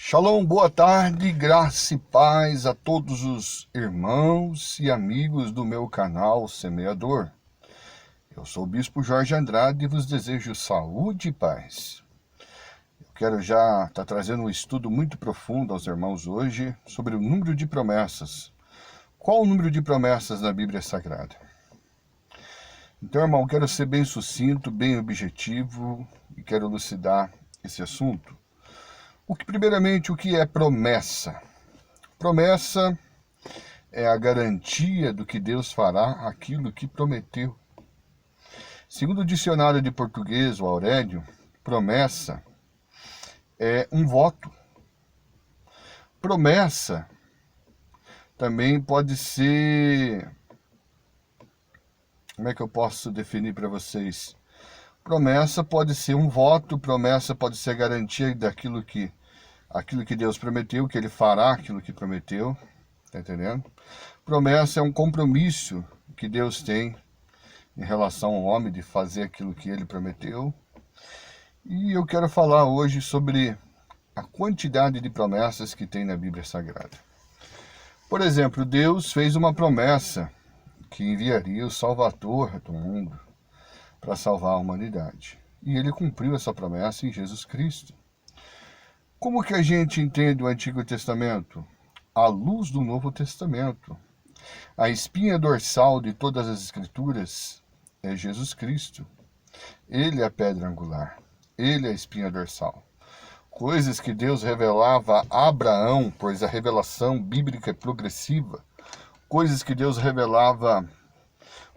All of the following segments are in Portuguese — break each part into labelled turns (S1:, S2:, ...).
S1: Shalom, boa tarde, graça e paz a todos os irmãos e amigos do meu canal Semeador. Eu sou o Bispo Jorge Andrade e vos desejo saúde e paz. Eu quero já estar trazendo um estudo muito profundo aos irmãos hoje sobre o número de promessas. Qual o número de promessas na Bíblia Sagrada? Então, irmão, eu quero ser bem sucinto, bem objetivo e quero elucidar esse assunto. Primeiramente, o que é promessa? Promessa é a garantia do que Deus fará aquilo que prometeu. Segundo o dicionário de português, o Aurélio, promessa é um voto. Promessa também pode ser... Como é que eu posso definir para vocês? Promessa pode ser um voto, promessa pode ser garantia daquilo que Deus prometeu, que Ele fará aquilo que prometeu. Tá entendendo? Promessa é um compromisso que Deus tem em relação ao homem de fazer aquilo que Ele prometeu. E eu quero falar hoje sobre a quantidade de promessas que tem na Bíblia Sagrada. Por exemplo, Deus fez uma promessa que enviaria o Salvador do mundo para salvar a humanidade. E Ele cumpriu essa promessa em Jesus Cristo. Como que a gente entende o Antigo Testamento? À luz do Novo Testamento. A espinha dorsal de todas as Escrituras é Jesus Cristo. Ele é a pedra angular. Ele é a espinha dorsal. Coisas que Deus revelava a Abraão, pois a revelação bíblica é progressiva. Coisas que Deus revelava,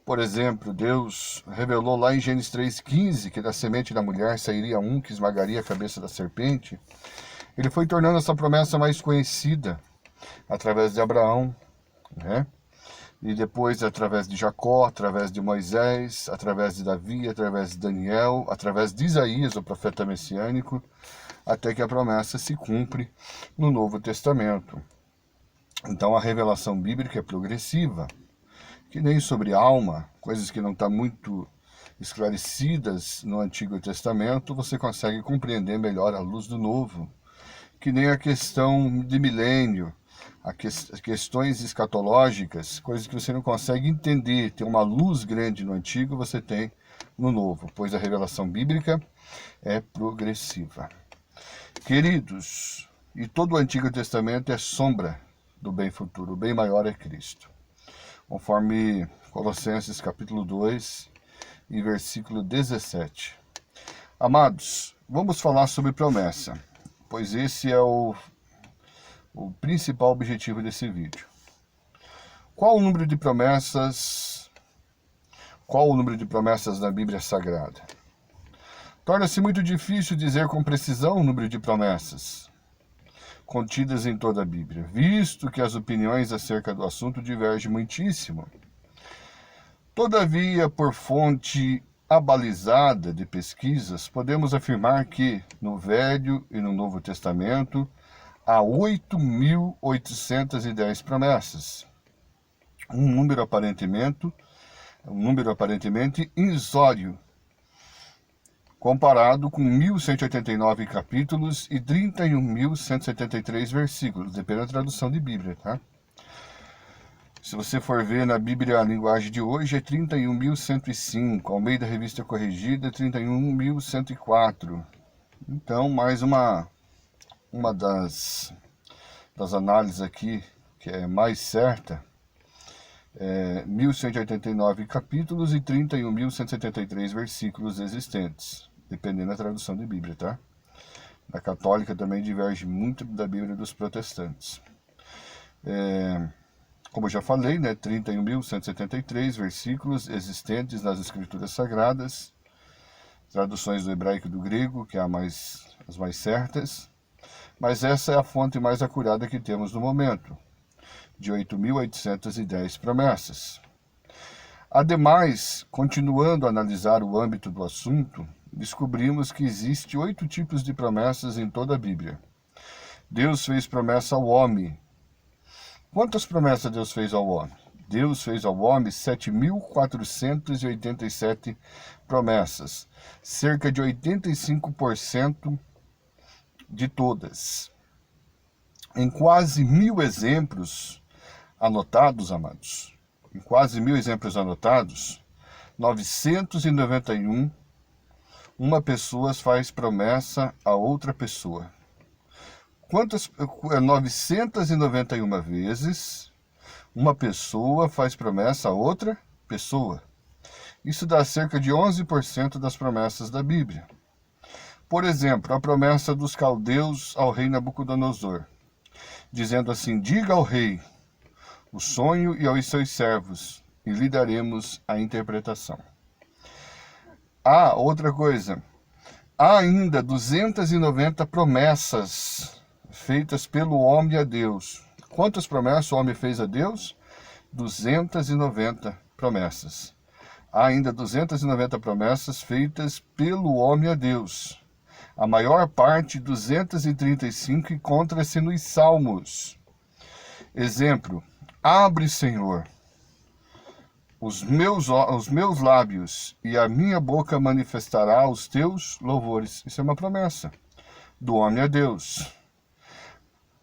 S1: por exemplo, Deus revelou lá em Gênesis 3,15 que da semente da mulher sairia um que esmagaria a cabeça da serpente. Ele foi tornando essa promessa mais conhecida através de Abraão, né? E depois através de Jacó, através de Moisés, através de Davi, através de Daniel, através de Isaías, o profeta messiânico, até que a promessa se cumpre no Novo Testamento. Então a revelação bíblica é progressiva, que nem sobre alma, coisas que não estão muito esclarecidas no Antigo Testamento, você consegue compreender melhor à luz do Novo. Que nem a questão de milênio, as questões escatológicas, coisas que você não consegue entender, tem uma luz grande no Antigo, você tem no Novo, pois a revelação bíblica é progressiva. Queridos, e todo o Antigo Testamento é sombra do bem futuro, o bem maior é Cristo. Conforme Colossenses capítulo 2 e versículo 17. Amados, vamos falar sobre promessa, pois esse é o principal objetivo desse vídeo. Qual o número de promessas na Bíblia Sagrada? Torna-se muito difícil dizer com precisão o número de promessas contidas em toda a Bíblia, visto que as opiniões acerca do assunto divergem muitíssimo. Todavia, por fonte abalizada de pesquisas, podemos afirmar que, no Velho e no Novo Testamento, há 8.810 promessas. Um número aparentemente irrisório, comparado com 1.189 capítulos e 31.173 versículos, dependendo da tradução de Bíblia, tá? Se você for ver na Bíblia, a linguagem de hoje é 31.105, Almeida Revista Corrigida, 31.104. Então, mais uma das análises aqui, que é mais certa, é 1.189 capítulos e 31.173 versículos existentes, dependendo da tradução de Bíblia, tá? A católica também diverge muito da Bíblia dos protestantes. Como eu já falei, né, 31.173 versículos existentes nas Escrituras Sagradas, traduções do hebraico e do grego, que é as mais certas, mas essa é a fonte mais acurada que temos no momento, de 8.810 promessas. Ademais, continuando a analisar o âmbito do assunto, descobrimos que existe 8 tipos de promessas em toda a Bíblia. Deus fez promessa ao homem. Quantas promessas Deus fez ao homem? Deus fez ao homem 7.487 promessas, cerca de 85% de todas. Em quase 1000 exemplos anotados, amados, em quase 1000 exemplos anotados, 991, uma pessoa faz promessa a outra pessoa. 991 vezes, uma pessoa faz promessa a outra pessoa. Isso dá cerca de 11% das promessas da Bíblia. Por exemplo, a promessa dos caldeus ao rei Nabucodonosor, dizendo assim: diga ao rei o sonho e aos seus servos, e lhe daremos a interpretação. Outra coisa, há ainda 290 promessas feitas pelo homem a Deus. Quantas promessas o homem fez a Deus? 290 promessas. Há ainda 290 promessas feitas pelo homem a Deus. A maior parte, 235, encontra-se nos Salmos. Exemplo: abre, Senhor, os meus lábios, e a minha boca manifestará os teus louvores. Isso é uma promessa do homem a Deus.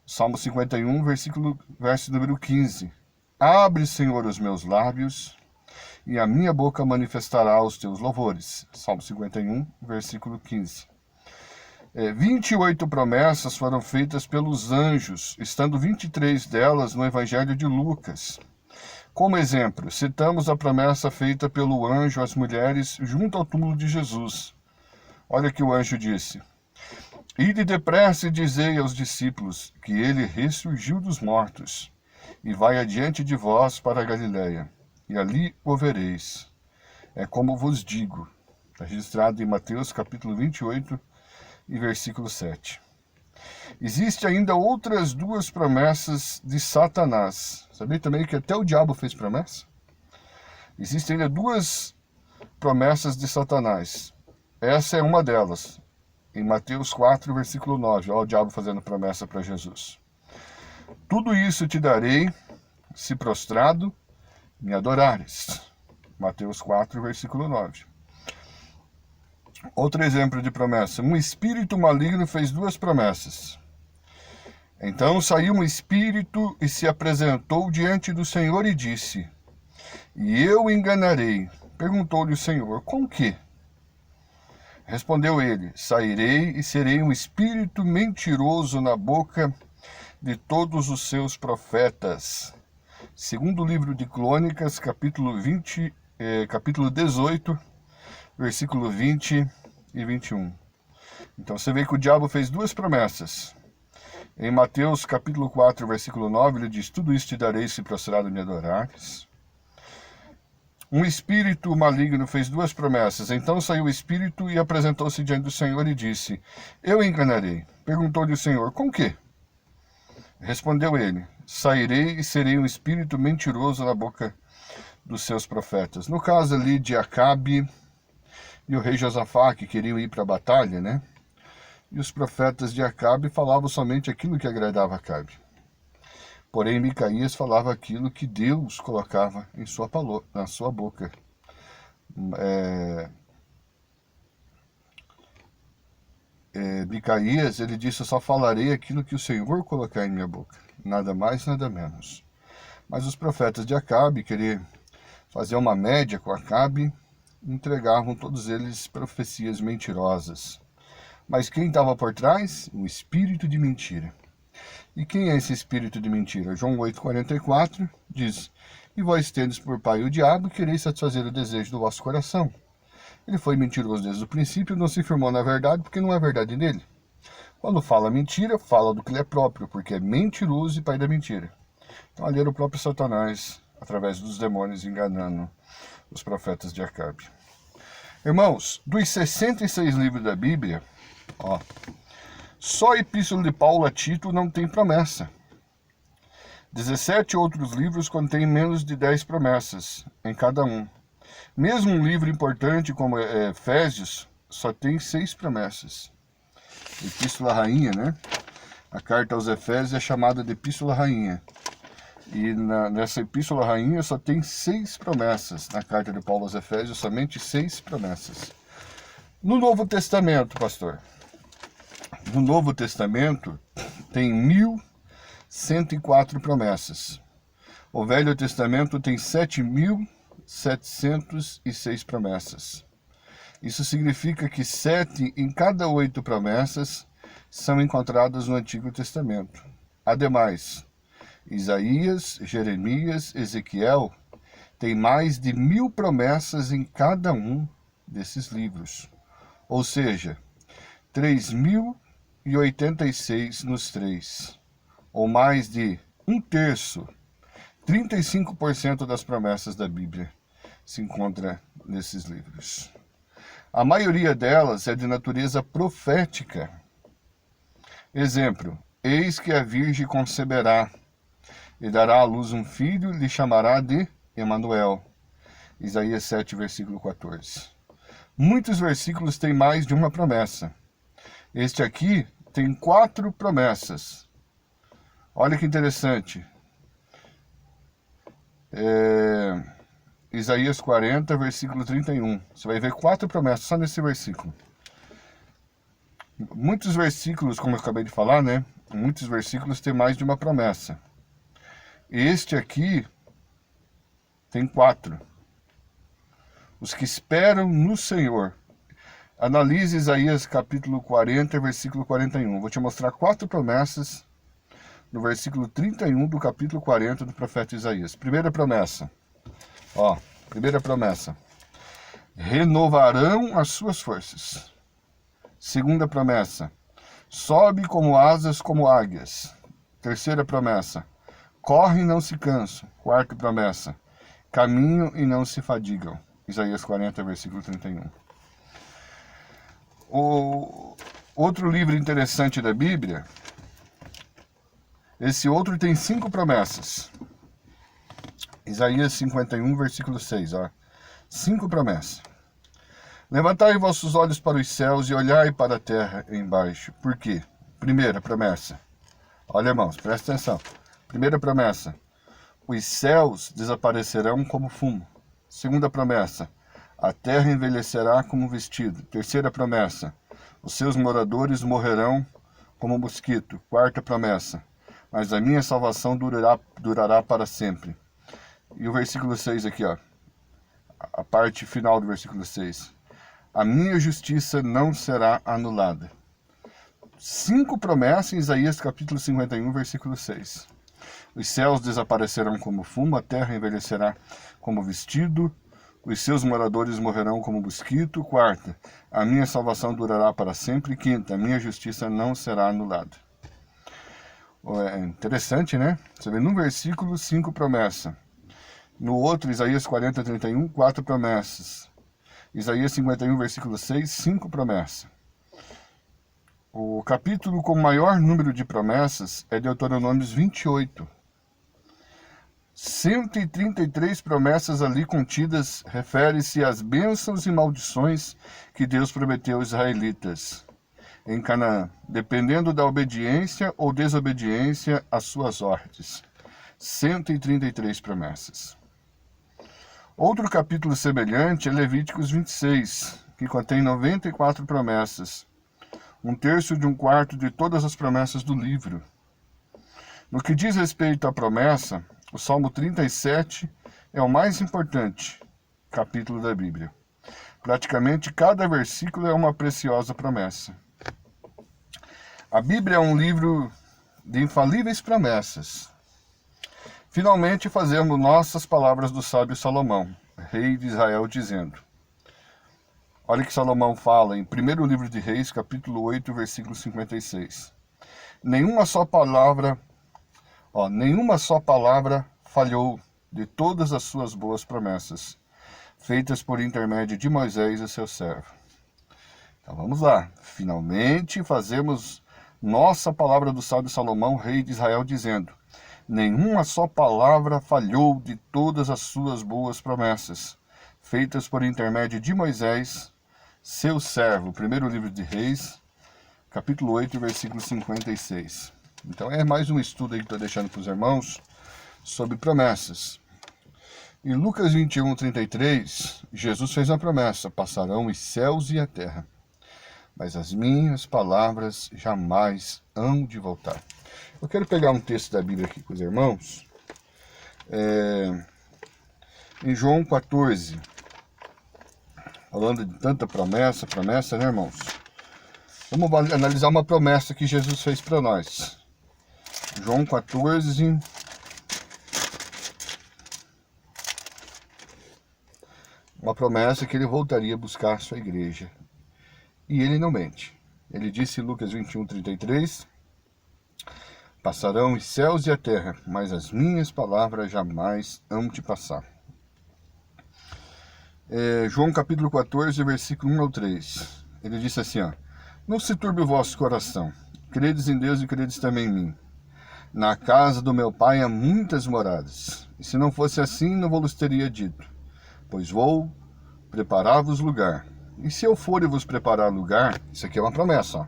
S1: Salmo 51, verso número 15. Abre, Senhor, os meus lábios, e a minha boca manifestará os teus louvores. Salmo 51, versículo 15. 28 promessas foram feitas pelos anjos, estando 23 delas no Evangelho de Lucas. Como exemplo, citamos a promessa feita pelo anjo às mulheres junto ao túmulo de Jesus. Olha que o anjo disse: ide depressa e dizei aos discípulos que ele ressurgiu dos mortos, e vai adiante de vós para a Galiléia, e ali o vereis. É como vos digo. Está registrado em Mateus capítulo 28, e versículo 7. Existem ainda outras duas promessas de Satanás. Sabia também que até o diabo fez promessa? Existem ainda duas promessas de Satanás. Essa é uma delas. Em Mateus 4, versículo 9. Olha o diabo fazendo promessa para Jesus. Tudo isso te darei, se prostrado me adorares. Mateus 4, versículo 9. Outro exemplo de promessa. Um espírito maligno fez duas promessas. Então saiu um espírito e se apresentou diante do Senhor e disse: e eu o enganarei. Perguntou-lhe o Senhor: com que? Respondeu ele: sairei e serei um espírito mentiroso na boca de todos os seus profetas. Segundo o livro de Crônicas, capítulo 18, versículo 20 e 21. Então você vê que o diabo fez duas promessas. Em Mateus capítulo 4, versículo 9, ele diz: tudo isso te darei se prostrado me adorares. Um espírito maligno fez duas promessas. Então saiu o espírito e apresentou-se diante do Senhor e disse: eu enganarei. Perguntou-lhe o Senhor: com que? Respondeu ele: sairei e serei um espírito mentiroso na boca dos seus profetas. No caso ali de Acabe e o rei Josafá, que queriam ir para a batalha, né? E os profetas de Acabe falavam somente aquilo que agradava a Acabe. Porém, Micaías falava aquilo que Deus colocava na sua boca. Micaías, ele disse: eu só falarei aquilo que o Senhor colocar em minha boca. Nada mais, nada menos. Mas os profetas de Acabe, querer fazer uma média com Acabe, entregavam todos eles profecias mentirosas. Mas quem estava por trás? Um espírito de mentira. E quem é esse espírito de mentira? João 8,44 diz: e vós tendes por pai o diabo, e quereis satisfazer o desejo do vosso coração. Ele foi mentiroso desde o princípio, não se firmou na verdade, porque não é verdade nele. Quando fala mentira, fala do que lhe é próprio, porque é mentiroso e pai da mentira. Então ali era o próprio Satanás, através dos demônios, enganando os profetas de Acabe. Irmãos, dos 66 livros da Bíblia, só a Epístola de Paulo a Tito não tem promessa. 17 outros livros contêm menos de 10 promessas em cada um. Mesmo um livro importante como Efésios, só tem 6 promessas. Epístola Rainha, né? A carta aos Efésios é chamada de Epístola Rainha. E nessa Epístola Rainha só tem 6 promessas. Na carta de Paulo aos Efésios, somente 6 promessas. No Novo Testamento, pastor, no Novo Testamento tem 104 promessas. O Velho Testamento tem 7.706 promessas. Isso significa que 7 em cada 8 promessas são encontradas no Antigo Testamento. Ademais, Isaías, Jeremias, Ezequiel têm mais de 1.000 promessas em cada um desses livros. Ou seja, 3.086 nos três, ou mais de 1/3, 35% das promessas da Bíblia se encontra nesses livros. A maioria delas é de natureza profética. Exemplo: eis que a Virgem conceberá e dará à luz um filho, lhe chamará de Emanuel. Isaías 7, versículo 14. Muitos versículos têm mais de uma promessa. Este aqui tem 4 promessas. Olha que interessante. Isaías 40, versículo 31. Você vai ver 4 promessas só nesse versículo. Muitos versículos, como eu acabei de falar, né? Muitos versículos têm mais de uma promessa. Este aqui tem 4. Os que esperam no Senhor. Analise Isaías capítulo 40, versículo 41. Vou te mostrar 4 promessas no versículo 31 do capítulo 40 do profeta Isaías. Primeira promessa. Primeira promessa. Renovarão as suas forças. Segunda promessa. Sobe como asas como águias. Terceira promessa. Corre e não se cansam. Quarta promessa. Caminham e não se fadigam. Isaías 40, versículo 31. O outro livro interessante da Bíblia, esse outro tem 5 promessas. Isaías 51, versículo 6. 5 promessas. Levantai vossos olhos para os céus e olhai para a terra embaixo. Por quê? Primeira promessa. Olha, irmãos, presta atenção. Primeira promessa. Os céus desaparecerão como fumo. Segunda promessa. A terra envelhecerá como vestido. Terceira promessa. Os seus moradores morrerão como mosquito. Quarta promessa. Mas a minha salvação durará para sempre. E o versículo 6 aqui, a parte final do versículo 6. A minha justiça não será anulada. 5 promessas em Isaías capítulo 51, versículo 6. Os céus desaparecerão como fumo, a terra envelhecerá como vestido, os seus moradores morrerão como mosquito. Quarta, a minha salvação durará para sempre. Quinta, a minha justiça não será anulada. É interessante, né? Você vê num versículo 5 promessas. No outro, Isaías 40, 31, 4 promessas. Isaías 51, versículo 6, 5 promessas. O capítulo com maior número de promessas é Deuteronômio 28. 133 promessas ali contidas refere-se às bênçãos e maldições que Deus prometeu aos israelitas em Canaã, dependendo da obediência ou desobediência às suas ordens. 133 promessas. Outro capítulo semelhante é Levíticos 26, que contém 94 promessas, 1/3 de 1/4 de todas as promessas do livro. No que diz respeito à promessa, o Salmo 37 é o mais importante capítulo da Bíblia. Praticamente cada versículo é uma preciosa promessa. A Bíblia é um livro de infalíveis promessas. Finalmente fazemos nossas palavras do sábio Salomão, rei de Israel, dizendo. Olha que Salomão fala em 1º livro de Reis, capítulo 8, versículo 56. Nenhuma só palavra falhou de todas as suas boas promessas, feitas por intermédio de Moisés e seu servo. Então vamos lá. Finalmente fazemos nossa palavra do sábio Salomão, rei de Israel, dizendo. Nenhuma só palavra falhou de todas as suas boas promessas, feitas por intermédio de Moisés, seu servo. 1º livro de Reis, capítulo 8, versículo 56. Então é mais um estudo aí que estou deixando para os irmãos sobre promessas. Em Lucas 21, 33, Jesus fez uma promessa: passarão os céus e a terra, mas as minhas palavras jamais hão de voltar. Eu quero pegar um texto da Bíblia aqui com os irmãos. Em João 14, falando de tanta promessa, né, irmãos? Vamos analisar uma promessa que Jesus fez para nós. João 14, uma promessa que ele voltaria a buscar a sua igreja. E ele não mente. Ele disse em Lucas 21:33, passarão os céus e a terra, mas as minhas palavras jamais hão de passar. João capítulo 14, versículo 1 ao 3. Ele disse assim, ó: não se turbe o vosso coração. Credes em Deus e credes também em mim. Na casa do meu pai há muitas moradas. E se não fosse assim, não vos teria dito. Pois vou preparar-vos lugar. E se eu for e vos preparar lugar, isso aqui é uma promessa, ó.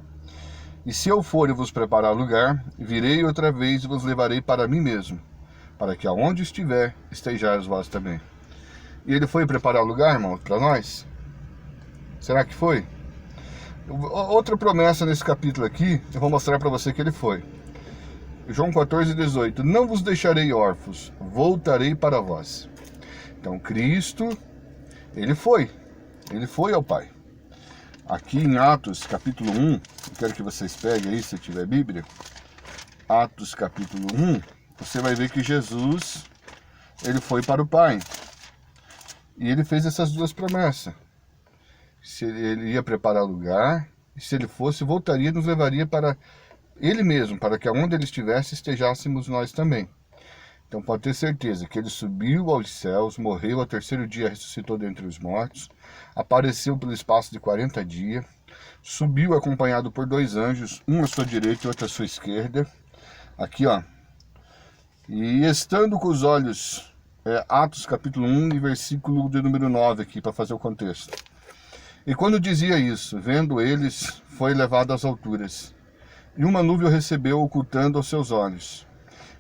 S1: E se eu for e vos preparar lugar, virei outra vez e vos levarei para mim mesmo, para que aonde estiver, estejais vós também. E ele foi preparar lugar, irmão, para nós? Será que foi? Outra promessa nesse capítulo aqui, eu vou mostrar para você que ele foi. João 14:18, não vos deixarei órfãos, voltarei para vós. Então Cristo, ele foi ao Pai. Aqui em Atos capítulo 1, eu quero que vocês peguem aí, se tiver Bíblia. Atos capítulo 1, você vai ver que Jesus, ele foi para o Pai. E ele fez essas duas promessas. Se ele ia preparar lugar, e se ele fosse, voltaria e nos levaria para ele mesmo, para que aonde ele estivesse, estejássemos nós também. Então pode ter certeza que ele subiu aos céus, morreu, ao terceiro dia ressuscitou dentre os mortos, apareceu pelo espaço de 40 dias, subiu acompanhado por 2 anjos, um à sua direita e outro à sua esquerda. Aqui, ó. E estando com os olhos, Atos capítulo 1 e versículo de número 9 aqui, para fazer o contexto. E quando dizia isso, vendo eles, foi levado às alturas. E uma nuvem o recebeu, ocultando aos seus olhos.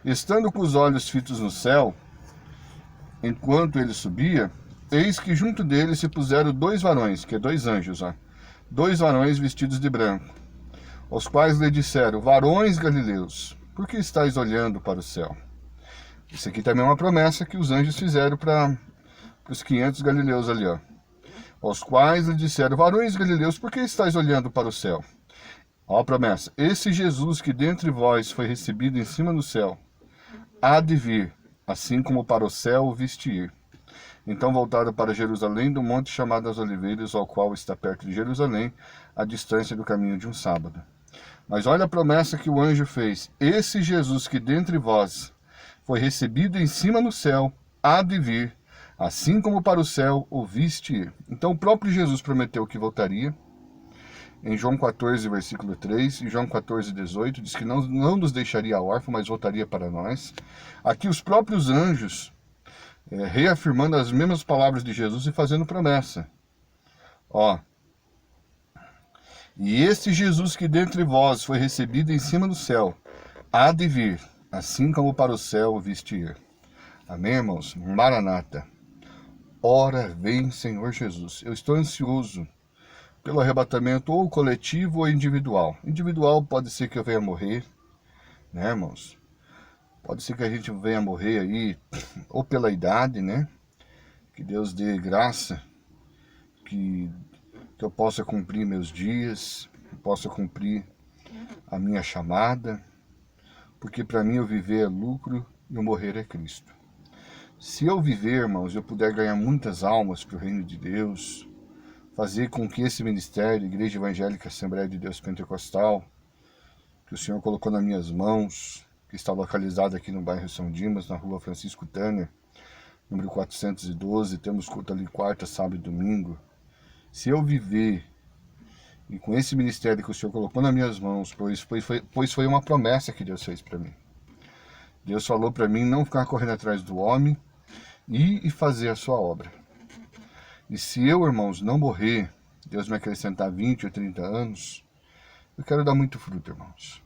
S1: Estando com os olhos fitos no céu, enquanto ele subia, eis que junto dele se puseram 2 varões, que é 2 anjos, ó, 2 varões vestidos de branco, os quais lhe disseram, varões galileus, por que estáis olhando para o céu? Isso aqui também é uma promessa que os anjos fizeram para os 500 galileus ali, ó. Os quais lhe disseram, varões galileus, por que estáis olhando para o céu? Ó a promessa, esse Jesus que dentre vós foi recebido em cima do céu, há de vir, assim como para o céu o viste ir. Então voltaram para Jerusalém, do monte chamado das Oliveiras, ao qual está perto de Jerusalém, a distância do caminho de um sábado. Mas olha a promessa que o anjo fez, esse Jesus que dentre vós foi recebido em cima no céu, há de vir, assim como para o céu o viste ir. Então o próprio Jesus prometeu que voltaria. Em João 14, versículo 3, e João 14:18, diz que não nos deixaria órfãos, mas voltaria para nós. Aqui os próprios anjos, reafirmando as mesmas palavras de Jesus e fazendo promessa. Ó, e este Jesus que dentre vós foi recebido em cima do céu, há de vir, assim como para o céu o viste ir. Amém, irmãos? Maranata. Ora vem, Senhor Jesus. Eu estou ansioso pelo arrebatamento ou coletivo ou individual. Individual pode ser que eu venha morrer, né, irmãos? Pode ser que a gente venha morrer aí, ou pela idade, né? Que Deus dê graça, que eu possa cumprir meus dias, possa cumprir a minha chamada, porque para mim o viver é lucro e o morrer é Cristo. Se eu viver, irmãos, eu puder ganhar muitas almas para o reino de Deus, fazer com que esse ministério, Igreja Evangélica Assembleia de Deus Pentecostal, que o Senhor colocou nas minhas mãos, que está localizado aqui no bairro São Dimas, na rua Francisco Tanner, número 412, temos culto ali quarta, sábado e domingo. Se eu viver, e com esse ministério que o Senhor colocou nas minhas mãos, pois foi uma promessa que Deus fez para mim. Deus falou para mim não ficar correndo atrás do homem e fazer a sua obra. E se eu, irmãos, não morrer, Deus me acrescentar 20 ou 30 anos, eu quero dar muito fruto, irmãos.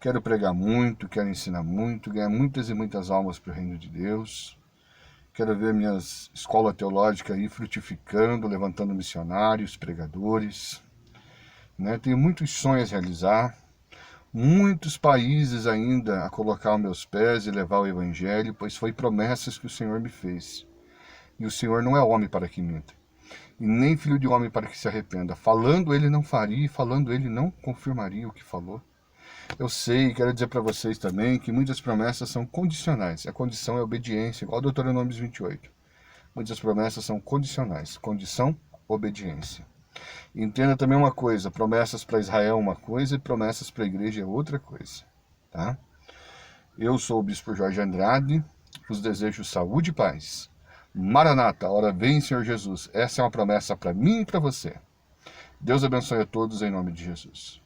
S1: Quero pregar muito, quero ensinar muito, ganhar muitas e muitas almas para o reino de Deus. Quero ver minhas escolas teológicas aí frutificando, levantando missionários, pregadores. Né? Tenho muitos sonhos a realizar. muitos países ainda a colocar aos meus pés e levar o Evangelho, pois foi promessas que o Senhor me fez. E o Senhor não é homem para que minta, e nem filho de homem para que se arrependa. Falando ele não faria, e falando ele não confirmaria o que falou. Eu sei, quero dizer para vocês também, que muitas promessas são condicionais. A condição é obediência, igual Deuteronômio 28. Muitas promessas são condicionais. Condição, obediência. Entenda também uma coisa, promessas para Israel é uma coisa e promessas para a igreja é outra coisa. Tá? Eu sou o Bispo Jorge Andrade, vos desejo saúde e paz. Maranata, hora vem, Senhor Jesus. Essa é uma promessa para mim e para você. Deus abençoe a todos em nome de Jesus.